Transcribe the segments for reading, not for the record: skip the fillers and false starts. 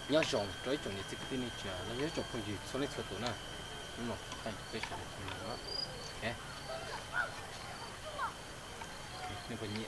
nhớ rồng tới chỗ này thì cái này chả nó nhớ chụp phong gì số này số tuổi nè đúng không hay tới chỗ này đó ok nên còn nhẹ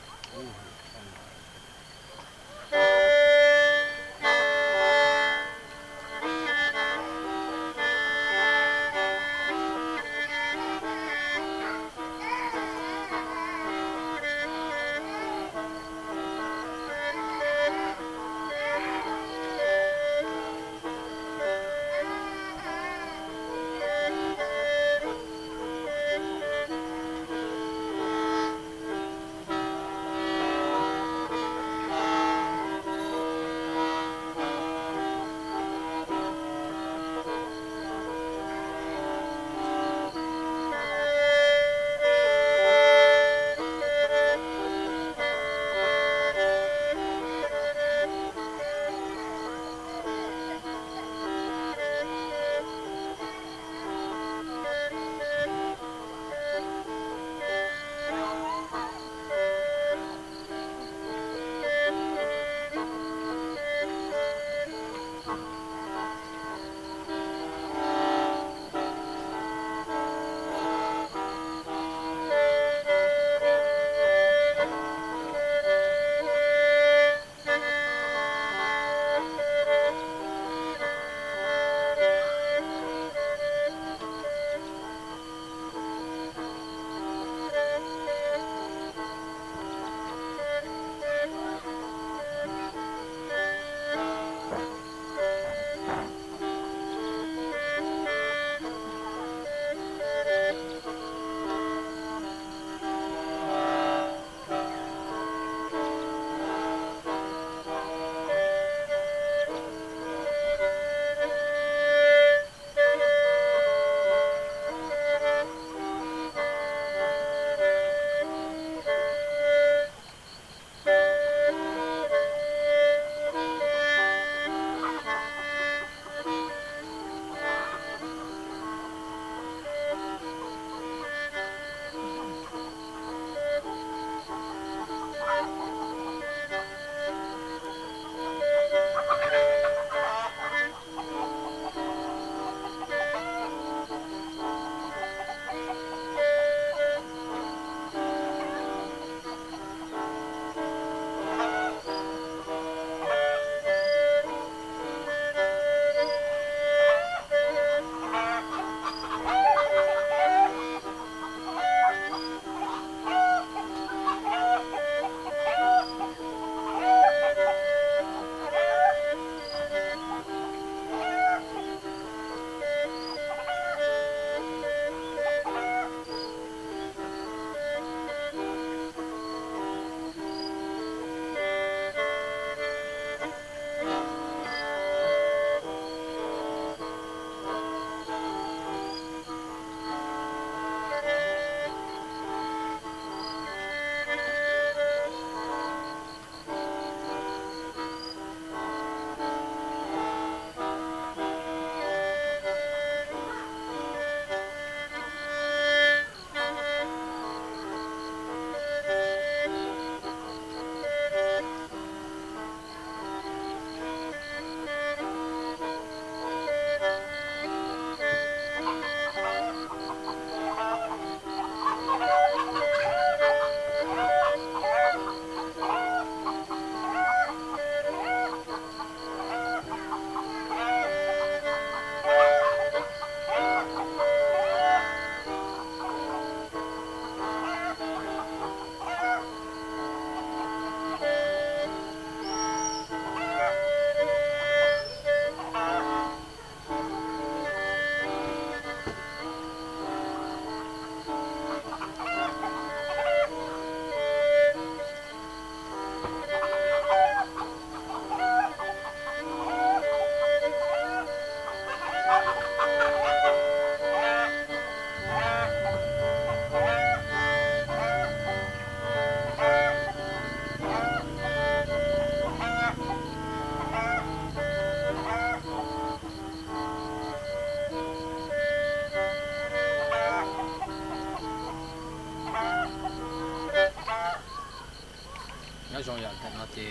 nhớ rồng vậy thì nó thì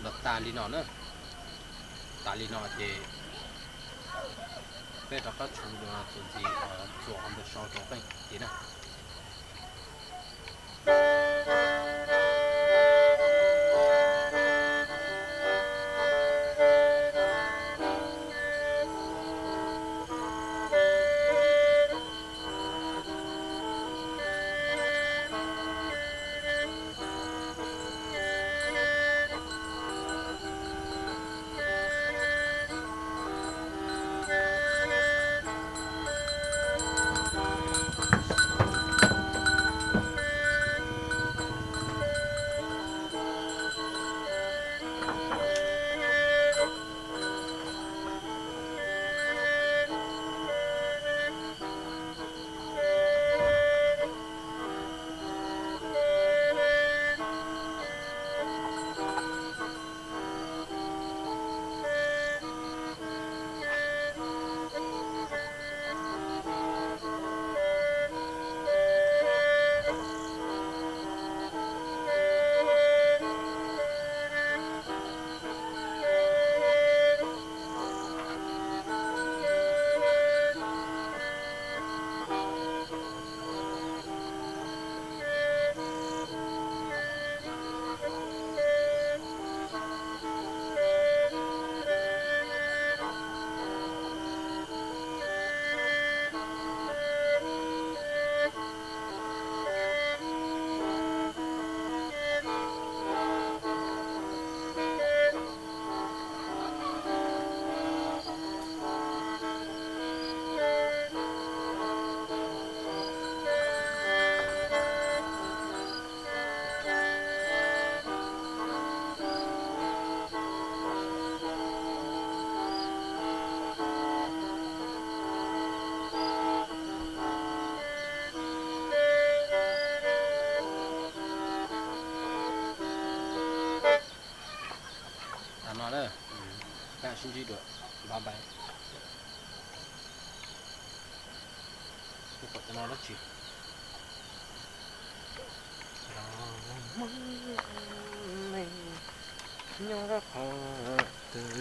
lật ta đi nó nữa 打理那的，在这个初中啊，自己做我们的烧烧粉，对呢。拿了，看星期多，拜拜。我把拿了去。让梦里有个好的。